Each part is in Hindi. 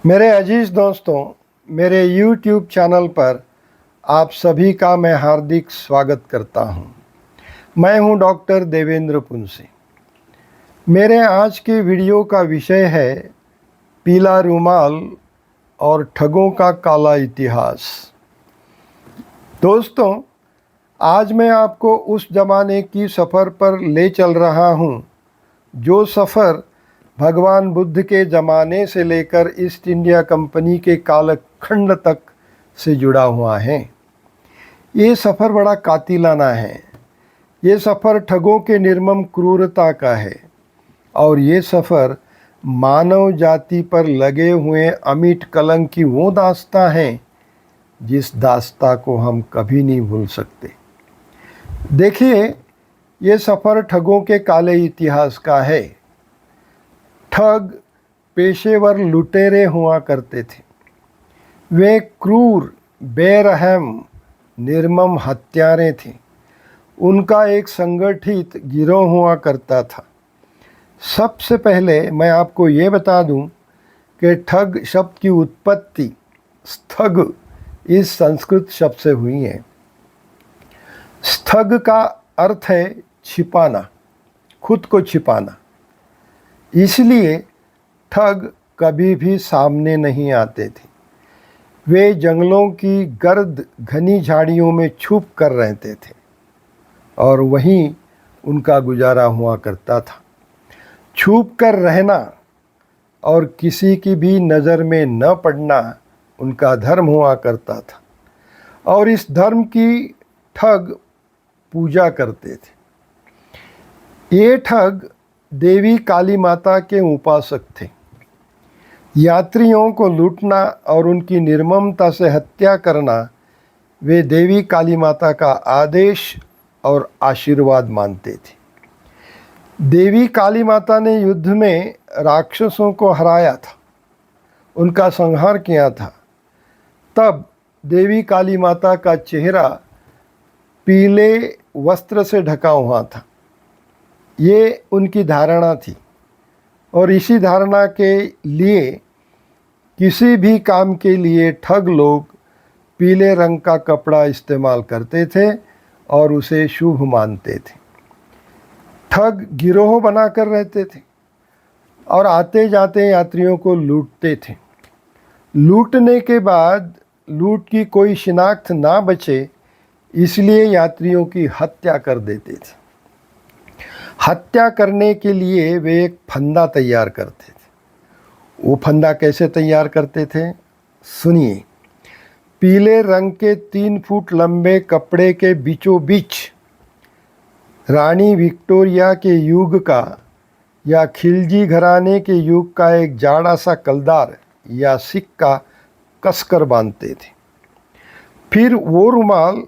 मेरे अजीज़ दोस्तों, मेरे YouTube चैनल पर आप सभी का मैं हार्दिक स्वागत करता हूं। मैं हूं डॉक्टर देवेंद्र पुंसी। मेरे आज के वीडियो का विषय है पीला रुमाल और ठगों का काला इतिहास। दोस्तों, आज मैं आपको उस ज़माने की सफ़र पर ले चल रहा हूं, जो सफ़र भगवान बुद्ध के ज़माने से लेकर ईस्ट इंडिया कंपनी के कालखंड तक से जुड़ा हुआ है। ये सफ़र बड़ा कातिलाना है। ये सफ़र ठगों के निर्मम क्रूरता का है और ये सफ़र मानव जाति पर लगे हुए अमिट कलंक की वो दास्तां है जिस दास्तां को हम कभी नहीं भूल सकते। देखिए, ये सफ़र ठगों के काले इतिहास का है। ठग पेशेवर लुटेरे हुआ करते थे। वे क्रूर, बेरहम, निर्मम हत्यारे थे। उनका एक संगठित गिरोह हुआ करता था। सबसे पहले मैं आपको ये बता दूं कि ठग शब्द की उत्पत्ति स्थग इस संस्कृत शब्द से हुई है। स्थग का अर्थ है छिपाना, खुद को छिपाना। इसलिए ठग कभी भी सामने नहीं आते थे। वे जंगलों की गर्द घनी झाड़ियों में छुप कर रहते थे और वहीं उनका गुजारा हुआ करता था। छुप कर रहना और किसी की भी नज़र में न पड़ना उनका धर्म हुआ करता था और इस धर्म की ठग पूजा करते थे। ये ठग देवी काली माता के उपासक थे। यात्रियों को लूटना और उनकी निर्ममता से हत्या करना वे देवी काली माता का आदेश और आशीर्वाद मानते थे। देवी काली माता ने युद्ध में राक्षसों को हराया था, उनका संहार किया था। तब देवी काली माता का चेहरा पीले वस्त्र से ढका हुआ था। ये उनकी धारणा थी और इसी धारणा के लिए किसी भी काम के लिए ठग लोग पीले रंग का कपड़ा इस्तेमाल करते थे और उसे शुभ मानते थे। ठग गिरोह बनाकर रहते थे और आते जाते यात्रियों को लूटते थे। लूटने के बाद लूट की कोई शिनाख्त ना बचे, इसलिए यात्रियों की हत्या कर देते थे। हत्या करने के लिए वे एक फंदा तैयार करते थे। वो फंदा कैसे तैयार करते थे, सुनिए। पीले रंग के 3 फुट लंबे कपड़े के बीचों बीच रानी विक्टोरिया के युग का या खिलजी घराने के युग का एक जाड़ा सा कलदार या सिक्का कसकर बांधते थे। फिर वो रुमाल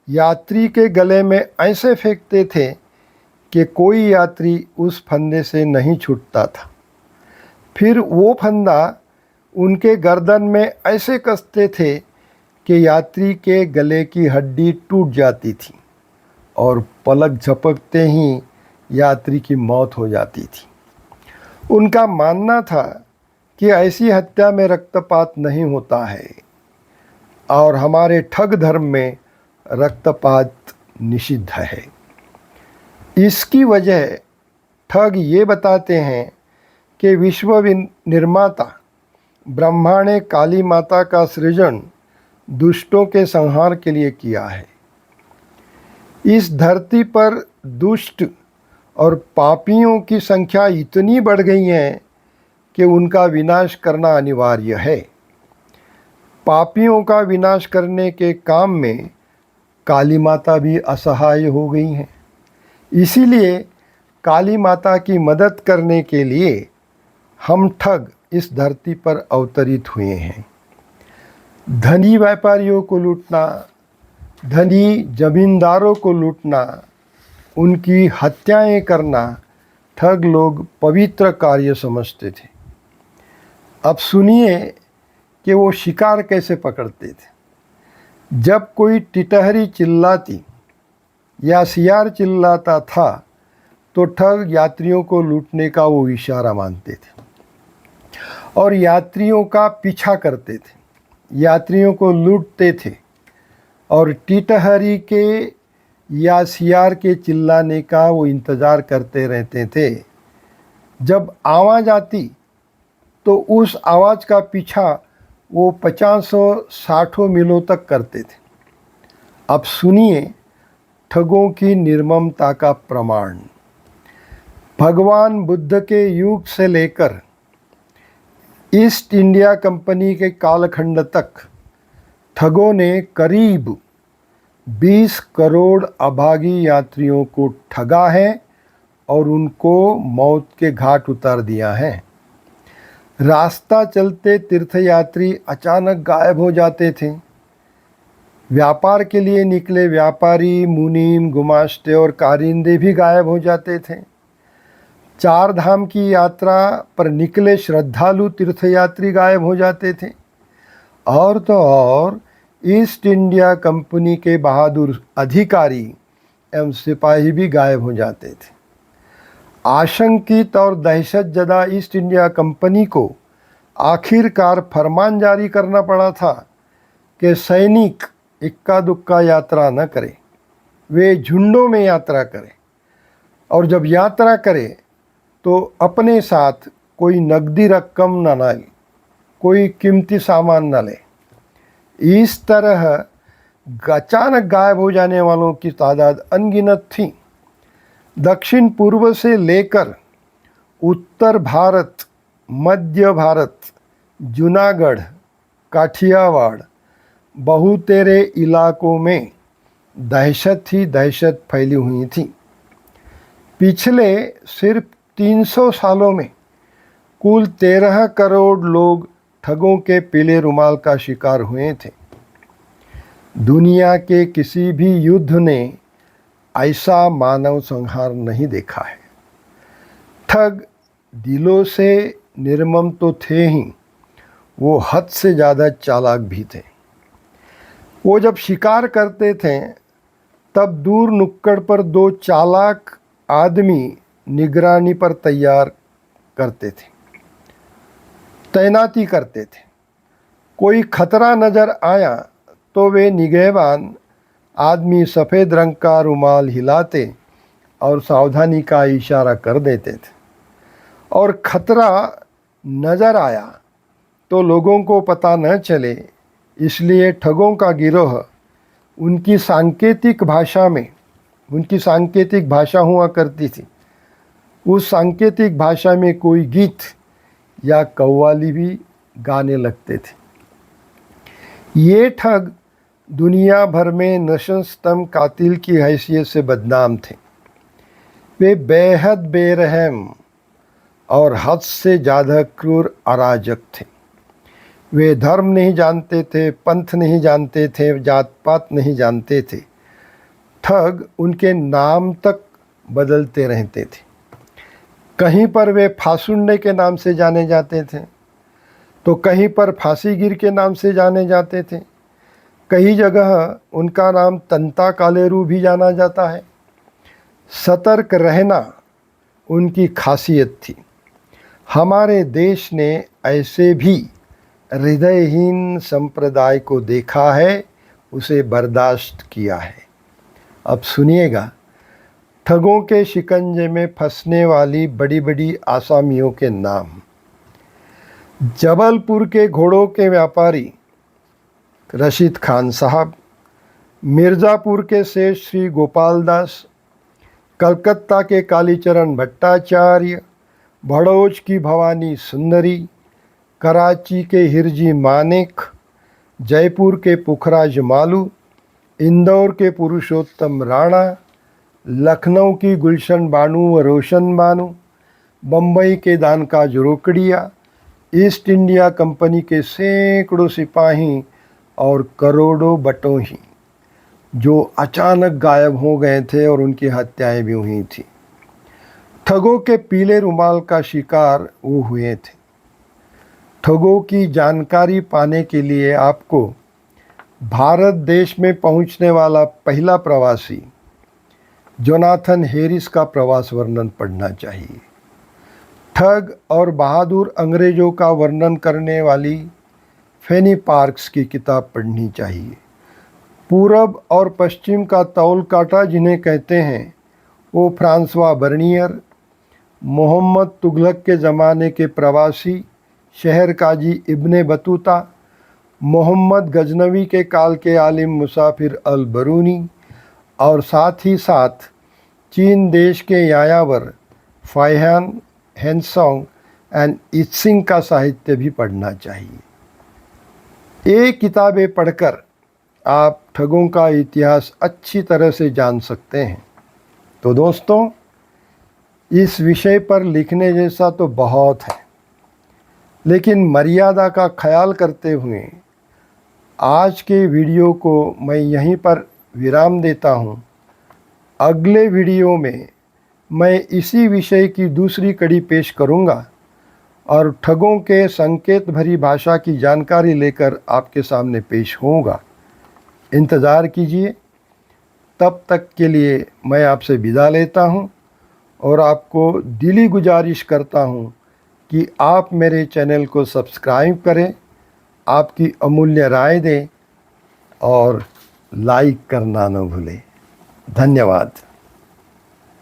यात्री के गले में ऐसे फेंकते थे कि कोई यात्री उस फंदे से नहीं छूटता था। फिर वो फंदा उनके गर्दन में ऐसे कसते थे कि यात्री के गले की हड्डी टूट जाती थी और पलक झपकते ही यात्री की मौत हो जाती थी। उनका मानना था कि ऐसी हत्या में रक्तपात नहीं होता है और हमारे ठग धर्म में रक्तपात निषिद्ध है। इसकी वजह ठग ये बताते हैं कि विश्व निर्माता ब्रह्मा ने काली माता का सृजन दुष्टों के संहार के लिए किया है। इस धरती पर दुष्ट और पापियों की संख्या इतनी बढ़ गई है कि उनका विनाश करना अनिवार्य है। पापियों का विनाश करने के काम में काली माता भी असहाय हो गई हैं। इसीलिए काली माता की मदद करने के लिए हम ठग इस धरती पर अवतरित हुए हैं। धनी व्यापारियों को लूटना, धनी जमींदारों को लूटना, उनकी हत्याएं करना ठग लोग पवित्र कार्य समझते थे। अब सुनिए कि वो शिकार कैसे पकड़ते थे। जब कोई टिटहरी चिल्लाती या सियार चिल्लाता था तो ठग यात्रियों को लूटने का वो इशारा मानते थे और यात्रियों का पीछा करते थे, यात्रियों को लूटते थे और टिटहरी के या सियार के चिल्लाने का वो इंतज़ार करते रहते थे। जब आवाज़ आती तो उस आवाज़ का पीछा वो 50-60 मीलों तक करते थे। अब सुनिए ठगों की निर्ममता का प्रमाण। भगवान बुद्ध के युग से लेकर ईस्ट इंडिया कंपनी के कालखंड तक ठगों ने करीब 20 करोड़ अभागी यात्रियों को ठगा है और उनको मौत के घाट उतार दिया है। रास्ता चलते तीर्थयात्री अचानक गायब हो जाते थे। व्यापार के लिए निकले व्यापारी, मुनीम, गुमाश्ते और कारिंदे भी गायब हो जाते थे। 4 धाम की यात्रा पर निकले श्रद्धालु तीर्थयात्री गायब हो जाते थे। और तो और ईस्ट इंडिया कंपनी के बहादुर अधिकारी एवं सिपाही भी गायब हो जाते थे। आशंकित और दहशतजदा ईस्ट इंडिया कंपनी को आखिरकार फरमान जारी करना पड़ा था कि सैनिक इक्का दुक्का यात्रा न करें, वे झुंडों में यात्रा करें और जब यात्रा करें तो अपने साथ कोई नकदी रकम न लाए, कोई कीमती सामान न ले। इस तरह अचानक गायब हो जाने वालों की तादाद अनगिनत थी। दक्षिण पूर्व से लेकर उत्तर भारत, मध्य भारत, जूनागढ़, काठियावाड़, बहुतेरे इलाकों में दहशत ही दहशत फैली हुई थी। पिछले सिर्फ 300 सालों में कुल 13 करोड़ लोग ठगों के पीले रुमाल का शिकार हुए थे। दुनिया के किसी भी युद्ध ने ऐसा मानव संहार नहीं देखा है। ठग दिलों से निर्मम तो थे ही, वो हद से ज़्यादा चालाक भी थे। वो जब शिकार करते थे तब दूर नुक्कड़ पर 2 चालाक आदमी निगरानी पर तैनाती करते थे। कोई खतरा नज़र आया तो वे निगहबान आदमी सफ़ेद रंग का रुमाल हिलाते और सावधानी का इशारा कर देते थे। और खतरा नज़र आया तो लोगों को पता न चले, इसलिए ठगों का गिरोह उनकी सांकेतिक भाषा हुआ करती थी। उस सांकेतिक भाषा में कोई गीत या कव्वाली भी गाने लगते थे। ये ठग दुनिया भर में नशस्तम कातिल की हैसियत से बदनाम थे। वे बेहद बेरहम और हद से ज़्यादा क्रूर अराजक थे। वे धर्म नहीं जानते थे, पंथ नहीं जानते थे, जात पात नहीं जानते थे। ठग उनके नाम तक बदलते रहते थे। कहीं पर वे फासुंडे के नाम से जाने जाते थे तो कहीं पर फांसीगिर के नाम से जाने जाते थे। कई जगह उनका नाम तंता कालेरू भी जाना जाता है। सतर्क रहना उनकी खासियत थी। हमारे देश ने ऐसे भी हृदयहीन संप्रदाय को देखा है, उसे बर्दाश्त किया है। अब सुनिएगा ठगों के शिकंजे में फंसने वाली बड़ी बड़ी आसामियों के नाम। जबलपुर के घोड़ों के व्यापारी रशीद खान साहब, मिर्ज़ापुर के सेठ श्री गोपाल दास, कलकत्ता के कालीचरण भट्टाचार्य, भड़ोच की भवानी सुंदरी, कराची के हिरजी मानेक, जयपुर के पुखराज मालू, इंदौर के पुरुषोत्तम राणा, लखनऊ की गुलशन बानू व रोशन बानू, बम्बई के दानकाज रोकड़िया, ईस्ट इंडिया कंपनी के सैकड़ों सिपाही और करोड़ों बटोही जो अचानक गायब हो गए थे और उनकी हत्याएं भी हुई थी। ठगों के पीले रुमाल का शिकार वो हुए थे। ठगों की जानकारी पाने के लिए आपको भारत देश में पहुंचने वाला पहला प्रवासी जोनाथन हेरिस का प्रवास वर्णन पढ़ना चाहिए। ठग और बहादुर अंग्रेज़ों का वर्णन करने वाली फैनी पार्क्स की किताब पढ़नी चाहिए। पूरब और पश्चिम का तौल काटा जिन्हें कहते हैं, वो फ्रांसवा बर्नियर, मोहम्मद तुगलक के ज़माने के प्रवासी शहर काजी इब्ने बतूता, मोहम्मद गजनवी के काल के आलिम मुसाफिर अल बरूनी और साथ ही साथ चीन देश के यायावर फाइहान, हेनसोंग एंड इत्सिंग का साहित्य भी पढ़ना चाहिए। ये किताबें पढ़कर आप ठगों का इतिहास अच्छी तरह से जान सकते हैं। तो दोस्तों, इस विषय पर लिखने जैसा तो बहुत है, लेकिन मर्यादा का ख्याल करते हुए आज के वीडियो को मैं यहीं पर विराम देता हूँ। अगले वीडियो में मैं इसी विषय की दूसरी कड़ी पेश करूँगा और ठगों के संकेत भरी भाषा की जानकारी लेकर आपके सामने पेश होऊंगा। इंतज़ार कीजिए। तब तक के लिए मैं आपसे विदा लेता हूँ और आपको दिली गुजारिश करता हूँ कि आप मेरे चैनल को सब्सक्राइब करें, आपकी अमूल्य राय दें और लाइक करना न भूलें। धन्यवाद।